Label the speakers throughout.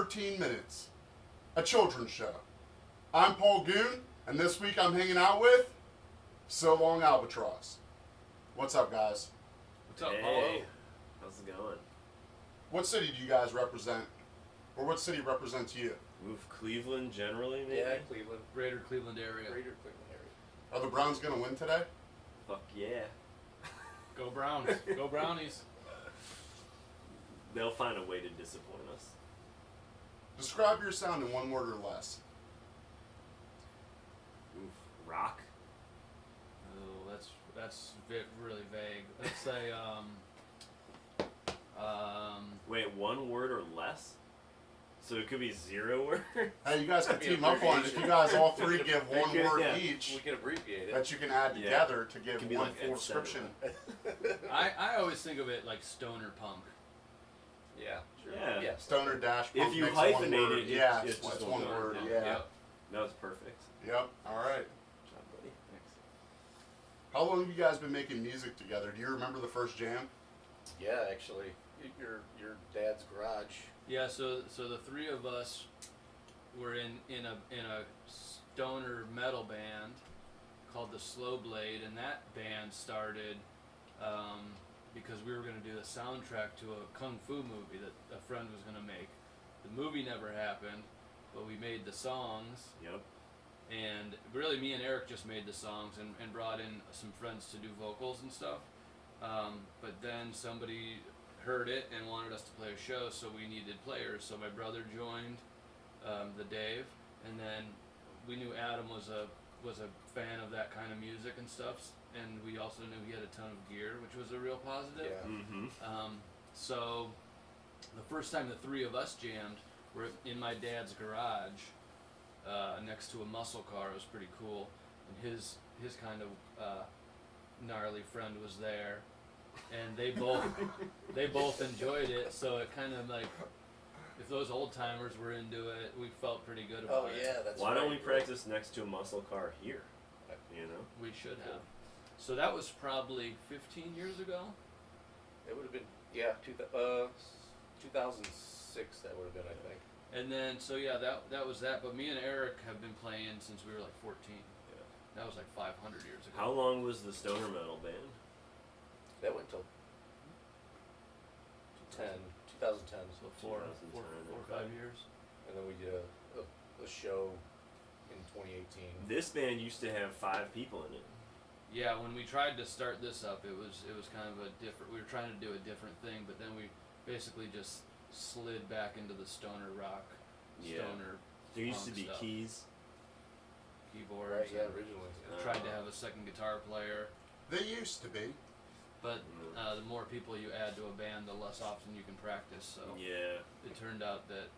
Speaker 1: 13 Minutes, a children's show. I'm Paul Goon, and this week I'm hanging out with So Long Albatross. What's up, guys?
Speaker 2: What's up,
Speaker 3: Hey,
Speaker 2: Paul?
Speaker 3: how's it going?
Speaker 1: What city do you guys represent? Or what city represents you?
Speaker 3: Move Cleveland generally, maybe?
Speaker 2: Yeah, Cleveland.
Speaker 4: Greater Cleveland area.
Speaker 2: Greater Cleveland area.
Speaker 1: Are the Browns going to win today?
Speaker 3: Fuck yeah.
Speaker 4: Go Browns. Go Brownies.
Speaker 3: They'll find a way to disappoint us.
Speaker 1: Describe your sound in one word or less.
Speaker 3: Oof. Rock?
Speaker 4: Oh, really vague. Let's say
Speaker 3: Wait, one word or less? So it could be 0 words?
Speaker 1: Hey, you guys can
Speaker 2: That'd be
Speaker 1: team up on it if you guys all three give one
Speaker 3: could,
Speaker 1: word
Speaker 3: yeah.
Speaker 1: each
Speaker 2: We can abbreviate it.
Speaker 1: that you can add
Speaker 3: Yeah.
Speaker 1: together to give
Speaker 3: Can be
Speaker 1: one
Speaker 3: like
Speaker 1: full
Speaker 3: Ed
Speaker 1: description.
Speaker 4: I always think of it like stoner punk.
Speaker 2: Yeah, sure.
Speaker 3: Yeah.
Speaker 2: Yeah.
Speaker 1: Stoner dash
Speaker 3: If
Speaker 1: punk
Speaker 3: you
Speaker 1: makes one
Speaker 3: hyphenate
Speaker 1: word.
Speaker 3: it,
Speaker 1: yeah,
Speaker 3: it's
Speaker 1: it's
Speaker 3: just
Speaker 1: one
Speaker 3: one
Speaker 1: word.
Speaker 3: word,
Speaker 1: Yeah.
Speaker 4: Yep.
Speaker 3: That was perfect.
Speaker 1: Yep. All right.
Speaker 3: Good job, buddy. Thanks.
Speaker 1: How long have you guys been making music together? Do you remember the first jam?
Speaker 2: Yeah, actually, your dad's garage.
Speaker 4: Yeah. So the three of us were in a stoner metal band called the Slow Blade, and that band started because we were going to do a soundtrack to a kung fu movie that a friend was going to make. The movie never happened, but we made the songs.
Speaker 3: Yep.
Speaker 4: And really, me and Eric just made the songs and brought in some friends to do vocals and stuff. But then somebody heard it and wanted us to play a show, so we needed players. So my brother joined, the Dave, and then we knew Adam was a fan of that kind of music and stuff. And we also knew he had a ton of gear, which was a real positive.
Speaker 2: Yeah.
Speaker 3: Mm-hmm.
Speaker 4: So the first time the three of us jammed were in my dad's garage, next to a muscle car. It was pretty cool, and his kind of gnarly friend was there, and they both enjoyed it. So it kind of like, if those old timers were into it, we felt pretty good about
Speaker 2: Oh
Speaker 4: it.
Speaker 2: yeah, that's
Speaker 3: Why
Speaker 2: right.
Speaker 3: don't we practice next to a muscle car here? You know?
Speaker 4: We should have. So that was probably 15 years ago.
Speaker 2: It would have been 2006. That would have been, I think.
Speaker 4: And then, so yeah, that was that. But me and Eric have been playing since we were like 14.
Speaker 3: Yeah.
Speaker 4: That was like 500 years ago.
Speaker 3: How long was the stoner metal band?
Speaker 2: That went till 2010,
Speaker 4: So four
Speaker 3: 2010,
Speaker 4: or
Speaker 3: okay.
Speaker 4: 5 years.
Speaker 2: and then we did a show in 2018.
Speaker 3: This band used to have 5 people in it.
Speaker 4: Yeah, when we tried to start this up, it was kind of a different. We were trying to do a different thing, but then we basically just slid back into the stoner rock,
Speaker 3: Yeah.
Speaker 4: stoner
Speaker 3: There used to
Speaker 4: punk
Speaker 3: be
Speaker 4: stuff.
Speaker 3: keys.
Speaker 4: keyboards.
Speaker 2: Right? Yeah,
Speaker 4: and
Speaker 2: originally.
Speaker 4: tried to have a second guitar player,
Speaker 1: They used to be.
Speaker 4: but the more people you add to a band, the less often you can practice. So
Speaker 3: Yeah.
Speaker 4: it turned out that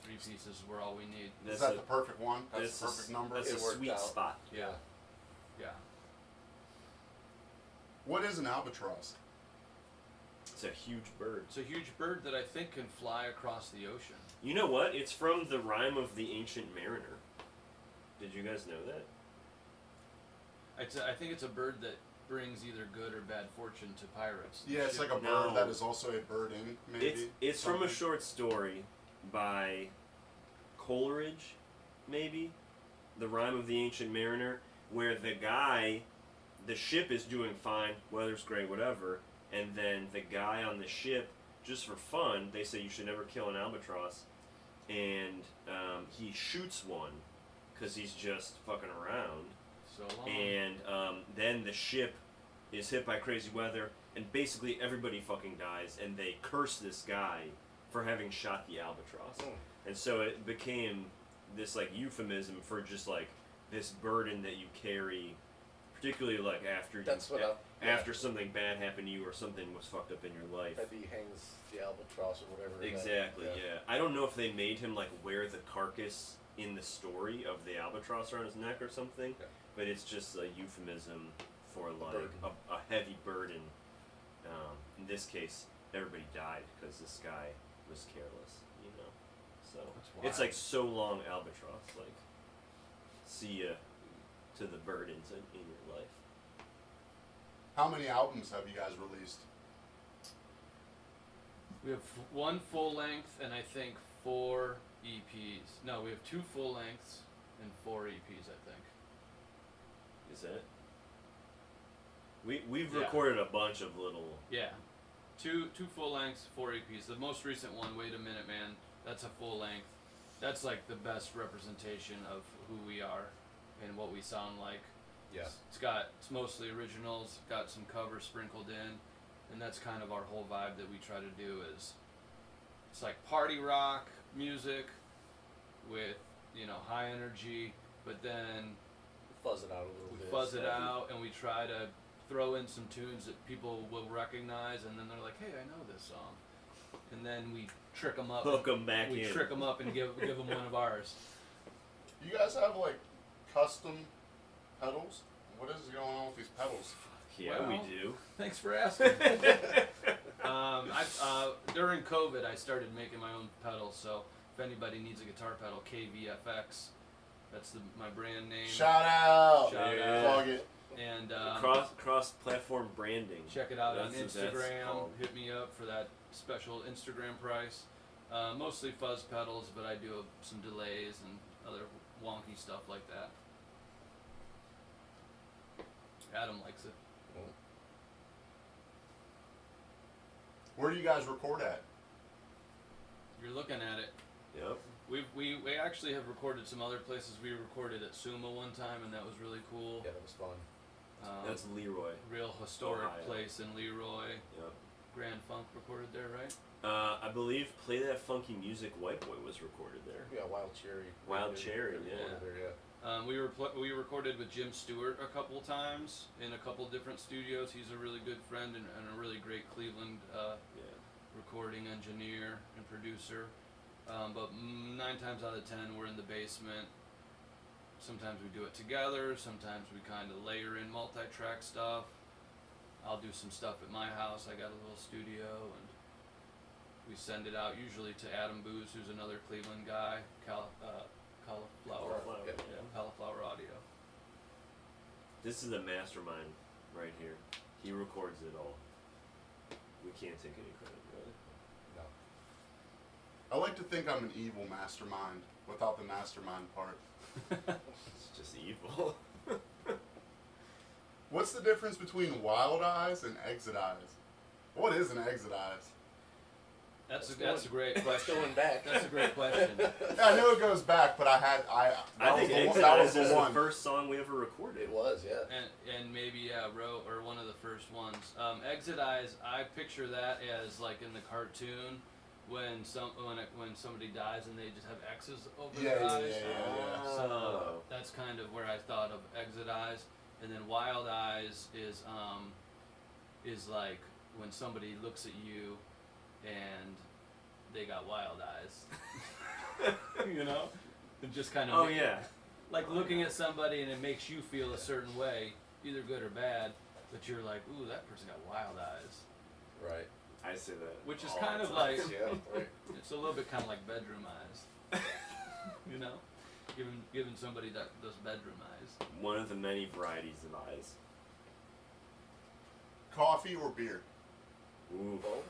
Speaker 4: 3 pieces were all we need.
Speaker 1: Is
Speaker 3: That's
Speaker 1: that
Speaker 3: a-
Speaker 1: the perfect one? That's
Speaker 3: That's
Speaker 1: the perfect number?
Speaker 3: That's
Speaker 2: It
Speaker 3: a
Speaker 2: worked
Speaker 3: sweet
Speaker 2: out.
Speaker 3: spot.
Speaker 4: Yeah, yeah.
Speaker 1: What is an albatross?
Speaker 3: It's a huge bird.
Speaker 4: It's a huge bird that I think can fly across the ocean.
Speaker 3: You know what? It's from the rhyme of the Ancient Mariner. Did you guys know that?
Speaker 4: I think it's a bird that brings either good or bad fortune to pirates.
Speaker 1: Yeah, it's like a bird
Speaker 3: No.
Speaker 1: that is also a bird in, maybe.
Speaker 3: It's from a
Speaker 1: something.
Speaker 3: short story by Coleridge, maybe, the rhyme of the Ancient Mariner, where the ship is doing fine, weather's great, whatever, and then the guy on the ship, just for fun, they say you should never kill an albatross, and he shoots one because he's just fucking around.
Speaker 4: So long.
Speaker 3: And then the ship is hit by crazy weather, and basically everybody fucking dies, and they curse this guy for having shot the albatross.
Speaker 2: Mm.
Speaker 3: And so it became this like euphemism for just like this burden that you carry, particularly like after
Speaker 2: That's
Speaker 3: you,
Speaker 2: what
Speaker 3: after something bad happened to you or something was fucked up in your life.
Speaker 2: Maybe he hangs the albatross or whatever.
Speaker 3: Exactly, yeah. I don't know if they made him like wear the carcass in the story of the albatross around his neck or something,
Speaker 2: Yeah.
Speaker 3: but it's just a euphemism for like
Speaker 2: burden.
Speaker 3: a heavy burden. In this case, everybody died because this guy was careless, you know. So
Speaker 4: That's
Speaker 3: it's
Speaker 4: wild.
Speaker 3: like so long albatross, like see ya to the burdens in your life.
Speaker 1: How many albums have you guys released?
Speaker 4: We have one full length and I think 4 EPs. No, we have 2 full lengths and 4 EPs, I think.
Speaker 3: Is that? We've
Speaker 4: Yeah.
Speaker 3: recorded a bunch of little.
Speaker 4: Yeah. Two full lengths, 4 EPs. The most recent one, Wait a Minute Man, that's a full length. That's like the best representation of who we are and what we sound like.
Speaker 2: Yeah.
Speaker 4: It's mostly originals, got some covers sprinkled in, and that's kind of our whole vibe that we try to do is it's like party rock music with, high energy, but then
Speaker 2: Fuzz it out a little
Speaker 4: we
Speaker 2: bit.
Speaker 4: fuzz it out and we try to throw in some tunes that people will recognize, and then they're like, hey, I know this song. And then we trick them up.
Speaker 3: Hook 'em back
Speaker 4: we
Speaker 3: in.
Speaker 4: trick them up and give them one of ours.
Speaker 1: You guys have like custom pedals? What is going on with these pedals?
Speaker 3: Yeah, we
Speaker 4: Well,
Speaker 3: do.
Speaker 4: Thanks for asking. During COVID, I started making my own pedals, so if anybody needs a guitar pedal, KVFX, that's my brand name.
Speaker 1: Shout out!
Speaker 4: Shout
Speaker 3: out.
Speaker 1: Plug it.
Speaker 4: And
Speaker 3: Cross platform branding.
Speaker 4: check it out on
Speaker 3: That's what that's
Speaker 4: Instagram.
Speaker 3: called.
Speaker 4: Hit me up for that special Instagram price. Mostly fuzz pedals, but I do some delays and other wonky stuff like that. Adam likes it.
Speaker 1: Where do you guys record at?
Speaker 4: You're looking at it.
Speaker 3: Yep.
Speaker 4: We actually have recorded some other places. We recorded at Suma one time, and that was really cool.
Speaker 2: Yeah, that was fun.
Speaker 3: That's Leroy.
Speaker 4: Real historic
Speaker 3: Ohio.
Speaker 4: place in Leroy.
Speaker 3: Yep.
Speaker 4: Grand Funk recorded there, right?
Speaker 3: I believe Play That Funky Music White Boy was recorded there.
Speaker 2: Yeah, Wild Cherry.
Speaker 3: Wild Cherry,
Speaker 2: We
Speaker 3: yeah.
Speaker 2: recorded there, yeah.
Speaker 4: We recorded with Jim Stewart a couple times in a couple different studios. He's a really good friend and a really great Cleveland
Speaker 3: Yeah.
Speaker 4: recording engineer and producer. But 9 times out of 10, we're in the basement. Sometimes we do it together. Sometimes we kind of layer in multi-track stuff. I'll do some stuff at my house. I got a little studio, and we send it out usually to Adam Booz, who's another Cleveland guy. Cauliflower.
Speaker 2: Yeah.
Speaker 4: Yeah, Cauliflower Audio.
Speaker 3: This is a mastermind right here. He records it all. We can't take any credit, really.
Speaker 2: No.
Speaker 1: I like to think I'm an evil mastermind without the mastermind part.
Speaker 3: It's just evil.
Speaker 1: What's the difference between Wild Eyes and Exit Eyes? What is an Exit Eyes?
Speaker 4: That's a great question.
Speaker 2: Going back.
Speaker 4: That's a great question.
Speaker 1: Yeah, I know it goes back, but
Speaker 3: I think Exit
Speaker 1: that
Speaker 3: Eyes
Speaker 1: was
Speaker 3: is
Speaker 1: the
Speaker 3: the
Speaker 1: one.
Speaker 3: first song we ever recorded.
Speaker 2: It was, yeah.
Speaker 4: And maybe or one of the first ones. Exit Eyes. I picture that as like in the cartoon when somebody dies and they just have X's over their eyes.
Speaker 1: Yeah.
Speaker 4: So that's kind of where I thought of Exit Eyes, and then Wild Eyes is like when somebody looks at you and they got wild eyes. You know, it just kind of
Speaker 3: Oh yeah.
Speaker 4: like looking at somebody and it makes you feel a certain way, either good or bad, but you're like, ooh, that person got wild eyes.
Speaker 2: Right.
Speaker 3: I say that.
Speaker 4: Which is
Speaker 3: all
Speaker 4: kind
Speaker 3: the
Speaker 4: of
Speaker 3: time.
Speaker 4: like,
Speaker 2: Yeah, right.
Speaker 4: it's a little bit kind of like bedroom eyes. You know, giving somebody those bedroom eyes.
Speaker 3: One of the many varieties of eyes.
Speaker 1: Coffee or beer?
Speaker 3: Ooh.
Speaker 2: Well,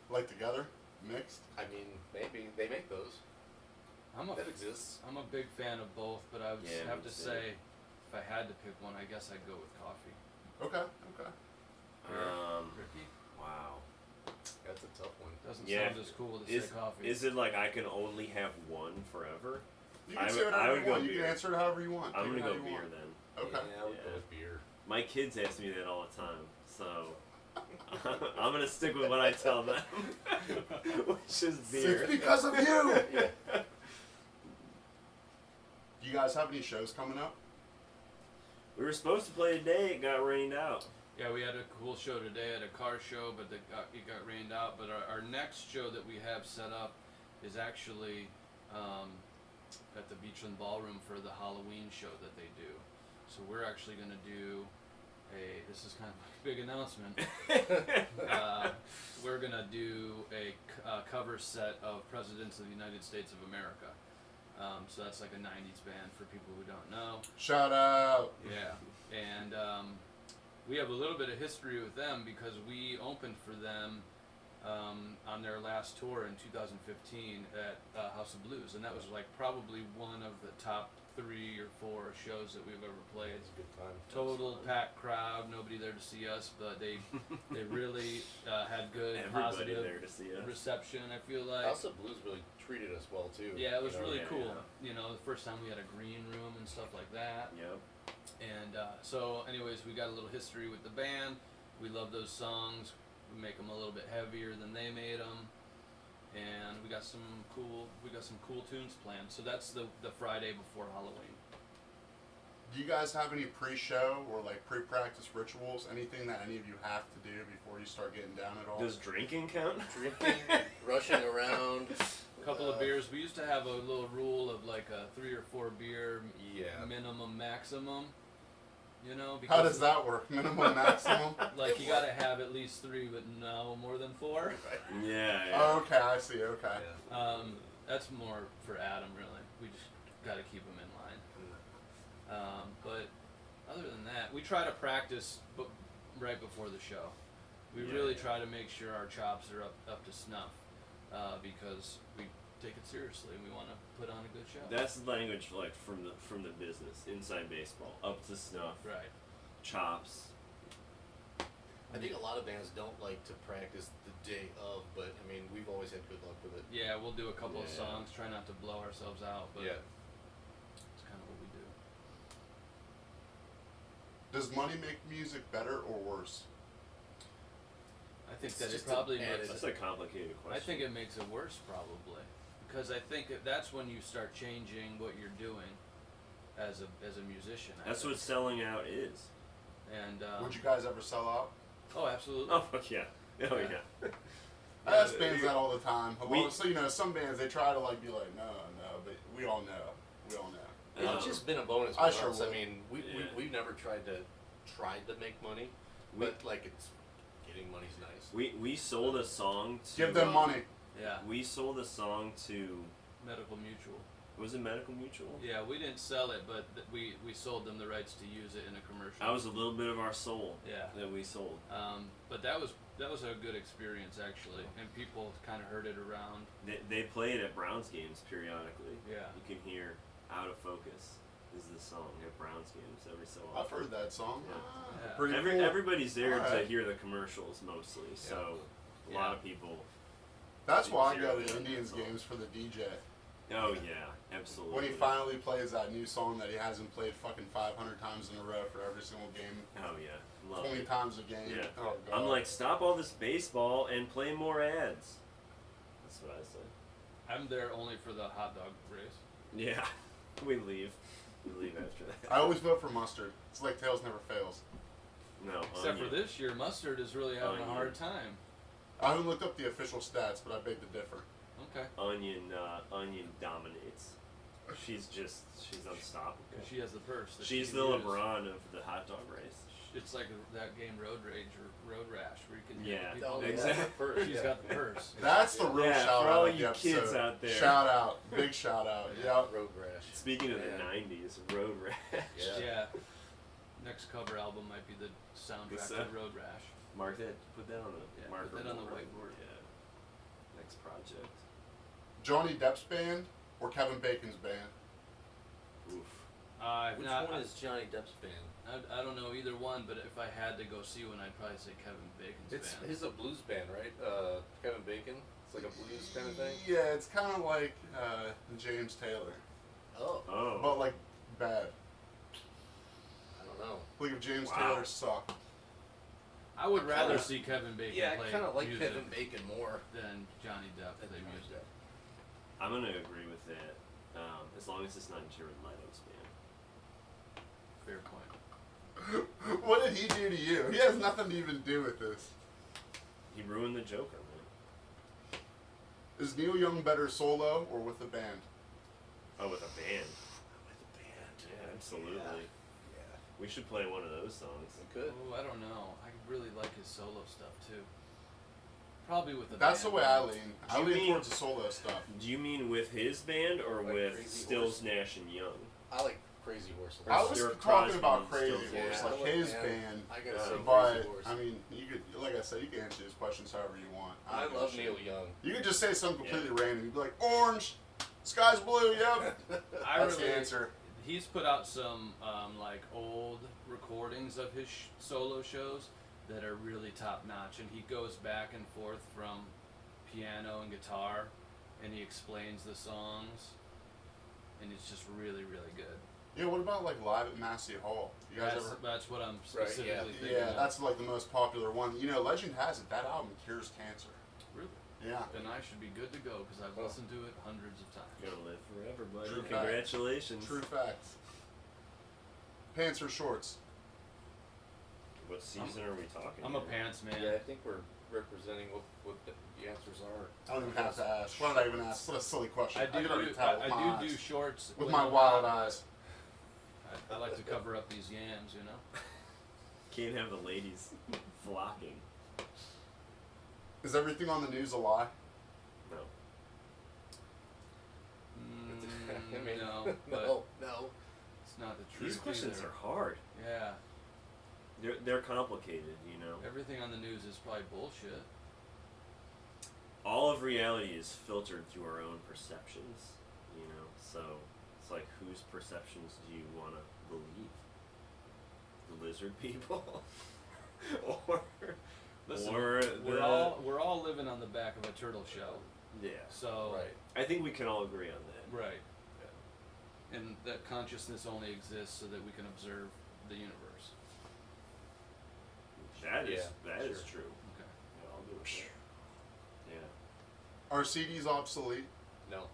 Speaker 1: Like together? Mixed?
Speaker 2: I mean, maybe they make those. That exists.
Speaker 4: I'm a big fan of both, but I would
Speaker 3: Yeah,
Speaker 4: have
Speaker 3: me
Speaker 4: to
Speaker 3: too.
Speaker 4: say, if I had to pick one, I guess I'd go with coffee.
Speaker 1: Okay.
Speaker 4: Ricky?
Speaker 3: Wow.
Speaker 2: That's a tough one.
Speaker 4: Doesn't
Speaker 3: Yeah.
Speaker 4: sound as cool to
Speaker 3: Is
Speaker 4: say coffee.
Speaker 3: is it like I can only have one forever?
Speaker 1: You can
Speaker 3: I
Speaker 1: say
Speaker 3: would-
Speaker 1: whatever
Speaker 3: I would
Speaker 1: you
Speaker 3: go
Speaker 1: want. You
Speaker 3: beer.
Speaker 1: can answer it however you want.
Speaker 3: I'm
Speaker 1: Take it
Speaker 3: gonna
Speaker 1: how
Speaker 3: go
Speaker 1: you
Speaker 3: beer
Speaker 1: want.
Speaker 3: then.
Speaker 1: Okay.
Speaker 2: Yeah, I would
Speaker 3: Yeah.
Speaker 2: go with beer.
Speaker 3: My kids ask me that all the time, so I'm gonna stick with what I tell them, which is beer.
Speaker 1: It's because of you!
Speaker 2: Yeah.
Speaker 1: Do you guys have any shows coming up?
Speaker 3: We were supposed to play today. It got rained out.
Speaker 4: Yeah, we had a cool show today at a car show, but it got rained out. But our next show that we have set up is actually at the Beachland Ballroom for the Halloween show that they do. So we're actually going to do this is kind of a big announcement. We're going to do a cover set of Presidents of the United States of America. So that's like a 90s band for people who don't know.
Speaker 1: Shout out!
Speaker 4: Yeah, and we have a little bit of history with them because we opened for them on their last tour in 2015 at House of Blues, and that was like probably one of the top 3 or 4 shows that we've ever played.
Speaker 2: It's a good time.
Speaker 4: Total packed crowd, nobody there to see us, but they really had good
Speaker 3: Everybody
Speaker 4: positive
Speaker 3: there to see us.
Speaker 4: reception. I feel like.
Speaker 2: House of Blues really treated us well too.
Speaker 4: Yeah, it was really
Speaker 3: yeah,
Speaker 4: cool. You know, the first time we had a green room and stuff like that.
Speaker 3: Yep.
Speaker 4: And so, anyways, we got a little history with the band. We love those songs. We make them a little bit heavier than they made them, and we got some cool tunes planned. So that's the Friday before Halloween.
Speaker 1: Do you guys have any pre-show or like pre-practice rituals? Anything that any of you have to do before you start getting down at all?
Speaker 3: Does drinking count?
Speaker 2: Drinking, rushing around.
Speaker 4: A couple of beers. We used to have a little rule of like a 3 or 4 beer
Speaker 2: Yeah.
Speaker 4: minimum maximum. You know,
Speaker 1: How does that work? Minimum, maximum?
Speaker 4: Like you gotta have at least 3, but no more than 4.
Speaker 3: Yeah.
Speaker 1: Oh, okay, I see. Okay.
Speaker 2: Yeah.
Speaker 4: That's more for Adam, really. We just got to keep him in line. But other than that, we try to practice right before the show. We really try to make sure our chops are up to snuff because we take it seriously and we want to put on a good show.
Speaker 3: That's the language like from the business, inside baseball, up to snuff,
Speaker 4: Right.
Speaker 3: chops.
Speaker 2: I think a lot of bands don't like to practice the day of, but I mean, we've always had good luck with it.
Speaker 4: Yeah, we'll do a couple of
Speaker 2: Yeah.
Speaker 4: songs, try not to blow ourselves out, but
Speaker 2: Yeah.
Speaker 4: it's kind of what we do.
Speaker 1: Does money make music better or worse?
Speaker 4: I think
Speaker 2: It's
Speaker 4: that it
Speaker 2: just
Speaker 4: probably
Speaker 2: an
Speaker 4: makes
Speaker 2: added-
Speaker 3: That's a complicated question.
Speaker 4: I think it makes it worse probably, because I think that's when you start changing what you're doing as a musician. I
Speaker 3: That's
Speaker 4: think.
Speaker 3: what selling out is.
Speaker 4: And
Speaker 1: Would you guys ever sell out?
Speaker 4: oh, absolutely.
Speaker 3: Oh fuck yeah. Oh
Speaker 4: Yeah.
Speaker 3: yeah.
Speaker 1: I ask bands that all the time.
Speaker 3: We-
Speaker 1: So you know, some bands they try to like be like, no, but we all know. We all know.
Speaker 2: It's just been a bonus for
Speaker 1: I
Speaker 2: us.
Speaker 1: sure
Speaker 2: I
Speaker 1: would.
Speaker 2: mean, we've never tried to make money, but like it's getting money's nice.
Speaker 3: We sold a song to
Speaker 1: Give them money.
Speaker 4: Yeah.
Speaker 3: We sold a song to
Speaker 4: Medical Mutual.
Speaker 3: was it Medical Mutual?
Speaker 4: Yeah, we didn't sell it, but we sold them the rights to use it in a commercial.
Speaker 3: That was a little bit of our soul
Speaker 4: Yeah.
Speaker 3: that we sold.
Speaker 4: But that was a good experience actually, and people kind of heard it around.
Speaker 3: They play it at Browns games periodically.
Speaker 4: Yeah.
Speaker 3: You can hear Out of Focus is the song at Browns games every so often.
Speaker 1: I've heard that song.
Speaker 3: Yeah.
Speaker 4: Yeah.
Speaker 1: Pretty cool.
Speaker 3: Everybody's there to
Speaker 1: Alright.
Speaker 3: hear the commercials mostly, so a lot of people.
Speaker 1: That's why I
Speaker 3: Zero
Speaker 1: go to
Speaker 3: in
Speaker 1: Indians
Speaker 3: that song.
Speaker 1: games for the DJ.
Speaker 3: Oh yeah, absolutely.
Speaker 1: When he finally plays that new song that he hasn't played fucking 500 times in a row for every single game,
Speaker 3: Oh yeah, love
Speaker 1: 20
Speaker 3: it.
Speaker 1: times a game.
Speaker 3: Yeah.
Speaker 1: Oh, God.
Speaker 3: I'm like, stop all this baseball and play more ads. That's what I say.
Speaker 4: I'm there only for the hot dog race.
Speaker 3: Yeah, we leave. We leave after that.
Speaker 1: I always vote for Mustard. It's like Tails never fails.
Speaker 3: No,
Speaker 4: Except for
Speaker 3: onion.
Speaker 4: this year, Mustard is really having a
Speaker 3: Onion.
Speaker 4: hard time.
Speaker 1: I haven't looked up the official stats, but I beg to differ.
Speaker 4: Okay.
Speaker 3: Onion dominates. She's unstoppable.
Speaker 4: Because she has the purse. that
Speaker 3: She's
Speaker 4: she
Speaker 3: the
Speaker 4: can use.
Speaker 3: LeBron of the hot dog race.
Speaker 4: It's like that game Road Rage or Road Rash where you can
Speaker 3: Yeah,
Speaker 4: hit people.
Speaker 2: Oh,
Speaker 3: exactly.
Speaker 2: First,
Speaker 4: She's
Speaker 2: yeah.
Speaker 4: got the purse.
Speaker 1: That's the real
Speaker 3: Yeah,
Speaker 1: shout
Speaker 3: for
Speaker 1: out.
Speaker 3: all
Speaker 1: of the
Speaker 3: you kids
Speaker 1: episode.
Speaker 3: out there.
Speaker 1: Shout out. Big shout out. Yep.
Speaker 2: Road Rash.
Speaker 3: Speaking of
Speaker 2: Yeah.
Speaker 3: the '90s, Road Rash.
Speaker 2: Yeah.
Speaker 4: Next cover album might be the soundtrack
Speaker 3: The
Speaker 4: to Road Rash.
Speaker 3: Mark that. Put that on the
Speaker 4: Yeah,
Speaker 3: marker.
Speaker 4: put that on the
Speaker 3: board.
Speaker 4: whiteboard.
Speaker 3: Yeah. Next project.
Speaker 1: Johnny Depp's band or Kevin Bacon's band?
Speaker 3: Oof.
Speaker 2: Which
Speaker 4: Not-
Speaker 2: one is Johnny Depp's band?
Speaker 4: I don't know either one, but if I had to go see one, I'd probably say Kevin Bacon's band.
Speaker 2: He's a blues band, right? Kevin Bacon. It's like a blues kind of thing.
Speaker 1: Yeah, it's kind of like James Taylor,
Speaker 2: Oh,
Speaker 3: Oh.
Speaker 1: but like bad.
Speaker 2: I don't know.
Speaker 1: Like if James
Speaker 3: Wow.
Speaker 1: Taylor sucked.
Speaker 4: I would rather
Speaker 2: kinda-
Speaker 4: see Kevin Bacon
Speaker 2: Yeah, I
Speaker 4: play
Speaker 2: kind of like
Speaker 4: music
Speaker 2: Kevin Bacon more.
Speaker 4: than Johnny Depp
Speaker 2: than
Speaker 4: play
Speaker 2: Johnny
Speaker 4: music.
Speaker 2: Depp.
Speaker 3: I'm gonna agree with that. As long as it's not Jared Leto's band.
Speaker 4: Fair point.
Speaker 1: What did he do to you? He has nothing to even do with this.
Speaker 3: He ruined the Joker, man.
Speaker 1: Is Neil Young better solo or with the band?
Speaker 3: Oh, with a band.
Speaker 2: With a band.
Speaker 3: Yeah, absolutely.
Speaker 2: Yeah.
Speaker 3: We should play one of those songs.
Speaker 2: We could.
Speaker 4: Oh, I don't know. I really like his solo stuff too. Probably with the
Speaker 1: That's the
Speaker 4: band.
Speaker 1: way I lean. I
Speaker 3: Do you
Speaker 1: lean
Speaker 3: mean-
Speaker 1: towards the solo stuff.
Speaker 3: Do you mean with his band or
Speaker 2: Like
Speaker 3: with
Speaker 2: Crazy
Speaker 3: Stills,
Speaker 2: Horse?
Speaker 3: Nash, and Young?
Speaker 2: I like Crazy Horse. a
Speaker 3: Or
Speaker 1: I
Speaker 2: lot.
Speaker 1: was
Speaker 3: Stuart
Speaker 1: talking
Speaker 3: Crosby
Speaker 1: about
Speaker 3: and
Speaker 1: Crazy
Speaker 3: Stills
Speaker 1: Horse,
Speaker 3: Nash.
Speaker 1: like
Speaker 2: Yeah,
Speaker 1: his
Speaker 2: man.
Speaker 1: band.
Speaker 2: I gotta say
Speaker 1: But
Speaker 2: Crazy Horse.
Speaker 1: I mean, you could, like I said, you can answer these questions however you want.
Speaker 2: I
Speaker 1: don't give a
Speaker 2: love
Speaker 1: shit.
Speaker 2: Neil Young.
Speaker 1: You could just say something completely random. You'd be like, orange, sky's blue, yep. That's the answer.
Speaker 4: He's put out some like old recordings of his solo shows that are really top notch, and he goes back and forth from piano and guitar, and he explains the songs, and it's just really, really good.
Speaker 1: Yeah, what about like live at Massey Hall? You guys ever?
Speaker 4: That's what I'm
Speaker 2: Right,
Speaker 4: specifically thinking.
Speaker 1: Yeah,
Speaker 4: of.
Speaker 1: that's like the most popular one. You know, legend has it that album cures cancer.
Speaker 4: Really.
Speaker 1: Yeah.
Speaker 4: Then I should be good to go because I've listened to it hundreds of times.
Speaker 3: You're gonna live forever, buddy.
Speaker 1: True fact.
Speaker 3: Congratulations.
Speaker 1: True facts. Pants or shorts?
Speaker 3: What season are we talking?
Speaker 4: I'm a
Speaker 3: here?
Speaker 4: pants man.
Speaker 2: Yeah, I think we're representing what the answers are.
Speaker 1: I don't even have to ask. Why did I even ask? What a silly question.
Speaker 4: I
Speaker 1: could already
Speaker 4: do.
Speaker 1: tell with my
Speaker 4: I do
Speaker 1: eyes.
Speaker 4: shorts
Speaker 1: With
Speaker 4: when
Speaker 1: my
Speaker 4: I'm
Speaker 1: wild
Speaker 4: not-
Speaker 1: eyes.
Speaker 4: I like to cover up these yams, you know.
Speaker 3: Can't have the ladies flocking.
Speaker 1: Is everything on the news a lie?
Speaker 3: No.
Speaker 2: I mean,
Speaker 4: No, but
Speaker 2: no.
Speaker 4: it's not the truth.
Speaker 3: These questions
Speaker 4: either.
Speaker 3: are hard.
Speaker 4: Yeah,
Speaker 3: They're complicated, you know.
Speaker 4: everything on the news is probably bullshit.
Speaker 3: All of reality is filtered through our own perceptions, you know. So it's like, whose perceptions do you want to believe? The lizard people, or
Speaker 4: Listen,
Speaker 3: or
Speaker 4: we're all living on the back of a turtle shell.
Speaker 3: yeah.
Speaker 4: So
Speaker 2: Right.
Speaker 3: I think we can all agree on that.
Speaker 4: right. And that consciousness only exists so that we can observe the universe.
Speaker 3: That is
Speaker 2: Yeah,
Speaker 3: is
Speaker 2: sure.
Speaker 3: true.
Speaker 4: Okay.
Speaker 3: Yeah, I'll do it. Yeah.
Speaker 1: Are CDs obsolete?
Speaker 2: No.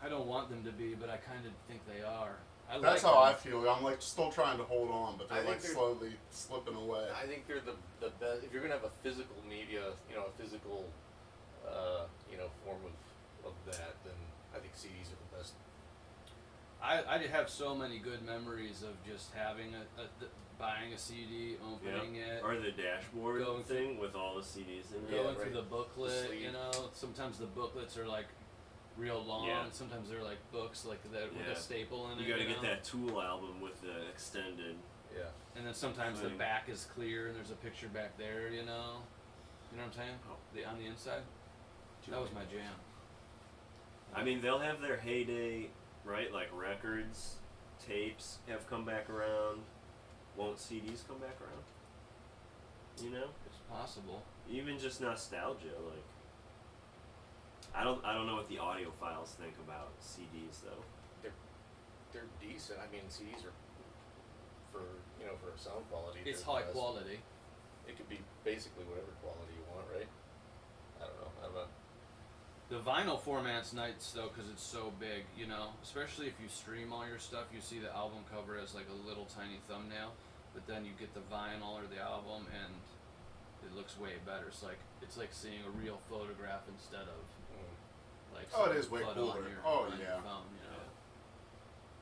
Speaker 4: I don't want them to be, but I kind of think they are.
Speaker 1: That's
Speaker 4: like
Speaker 1: how
Speaker 4: them.
Speaker 1: I feel. I'm like still trying to hold on, but
Speaker 2: I
Speaker 1: they're
Speaker 2: think
Speaker 1: like
Speaker 2: they're-
Speaker 1: slowly slipping away.
Speaker 2: I think they're the best. If you're gonna have a physical media, a physical, form of that, then I think CDs are the best.
Speaker 4: I have so many good memories of just having buying a CD, opening it,
Speaker 3: Or the dashboard
Speaker 4: Going
Speaker 3: thing with all the CDs in
Speaker 2: Yeah,
Speaker 3: it.
Speaker 4: going
Speaker 2: right.
Speaker 4: through the booklet.
Speaker 2: The sleeve.
Speaker 4: You know, sometimes the booklets are like real long.
Speaker 3: Yeah.
Speaker 4: Sometimes they're like books like that with
Speaker 3: Yeah.
Speaker 4: a staple in it.
Speaker 3: You gotta
Speaker 4: you
Speaker 3: get
Speaker 4: know?
Speaker 3: that Tool album with the extended.
Speaker 2: Yeah.
Speaker 4: And then sometimes the
Speaker 3: thing.
Speaker 4: back is clear and there's a picture back there. You know what I'm saying?
Speaker 3: Oh.
Speaker 4: On the inside. That was my jam.
Speaker 3: I mean, they'll have their heyday, right? Like records, tapes have come back around. Won't CDs come back around? You know,
Speaker 4: It's possible.
Speaker 3: even just nostalgia. Like, I don't know what the audiophiles think about CDs though.
Speaker 2: They're decent. I mean, CDs are for sound quality.
Speaker 4: It's
Speaker 2: they're the
Speaker 4: high
Speaker 2: best.
Speaker 4: quality.
Speaker 2: It could be basically whatever quality you want, right? I don't know.
Speaker 4: The vinyl format's nice though because it's so big, you know. Especially if you stream all your stuff, you see the album cover as like a little tiny thumbnail, but then you get the vinyl or the album and it looks way better. It's like seeing a real photograph instead of like
Speaker 1: Oh, it
Speaker 4: some
Speaker 1: is way
Speaker 4: photo
Speaker 1: cooler.
Speaker 4: on your,
Speaker 1: Oh,
Speaker 4: on your
Speaker 1: yeah.
Speaker 4: phone, you know.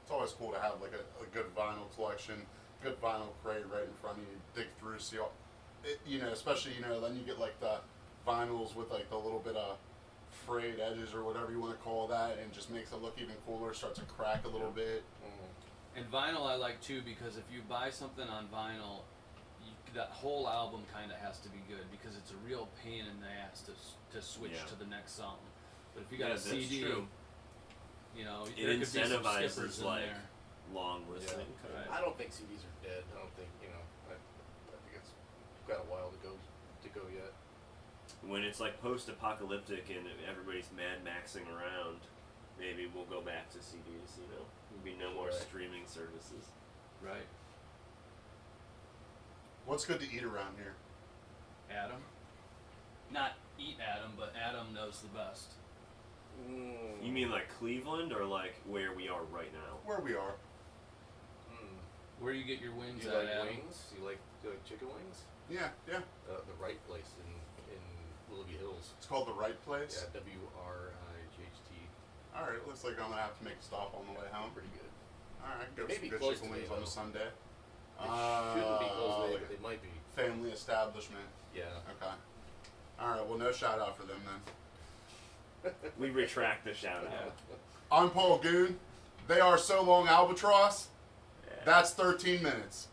Speaker 1: It's always cool to have like a good vinyl collection, good vinyl crate right in front of you. Dig through, see all, especially then you get like the vinyls with like the little bit of frayed edges or whatever you want to call that, and just makes it look even cooler. Starts to crack a little bit.
Speaker 4: And vinyl I like too because if you buy something on vinyl, that whole album kind of has to be good because it's a real pain in the ass to switch
Speaker 3: Yeah.
Speaker 4: to the next song. But if you got
Speaker 3: Yeah,
Speaker 4: a
Speaker 3: that's
Speaker 4: CD,
Speaker 3: true.
Speaker 4: there
Speaker 3: It
Speaker 4: could be some
Speaker 3: incentivizes,
Speaker 4: skippers in
Speaker 3: like,
Speaker 4: there.
Speaker 3: Long listening.
Speaker 4: Right.
Speaker 2: I don't think CDs are dead. I don't think I think it's got a while to go yet.
Speaker 3: When it's like post-apocalyptic and everybody's Mad Maxing around, maybe we'll go back to CDs. There'll be no more
Speaker 2: Right.
Speaker 3: streaming services.
Speaker 4: Right.
Speaker 1: What's good to eat around here?
Speaker 4: Adam. Not eat Adam, but Adam knows the best.
Speaker 3: You mean like Cleveland or like where we are right now?
Speaker 1: Where we are.
Speaker 4: Where you get your wings
Speaker 2: Do you
Speaker 4: at,
Speaker 2: like
Speaker 4: Adam?
Speaker 2: wings? Do you like chicken wings?
Speaker 1: Yeah.
Speaker 2: The right place in Willoughby Hills.
Speaker 1: It's called the Right Place.
Speaker 2: Yeah, WRIGHT.
Speaker 1: All right. Looks like I'm gonna have to make a stop on the way home.
Speaker 2: Pretty good.
Speaker 1: All right. Go
Speaker 2: They
Speaker 1: for
Speaker 2: may
Speaker 1: some
Speaker 2: be
Speaker 1: good
Speaker 2: closed
Speaker 1: chicken
Speaker 2: today,
Speaker 1: wings on a
Speaker 2: though.
Speaker 1: Sunday.
Speaker 2: It shouldn't be closed today,
Speaker 1: like
Speaker 2: but they might be.
Speaker 1: family establishment.
Speaker 2: Yeah.
Speaker 1: Okay. All right. Well, no shout out for them then.
Speaker 3: We retract the shout out.
Speaker 4: Yeah.
Speaker 1: I'm Paul Goon. They are So Long Albatross.
Speaker 3: Yeah.
Speaker 1: That's 13 minutes.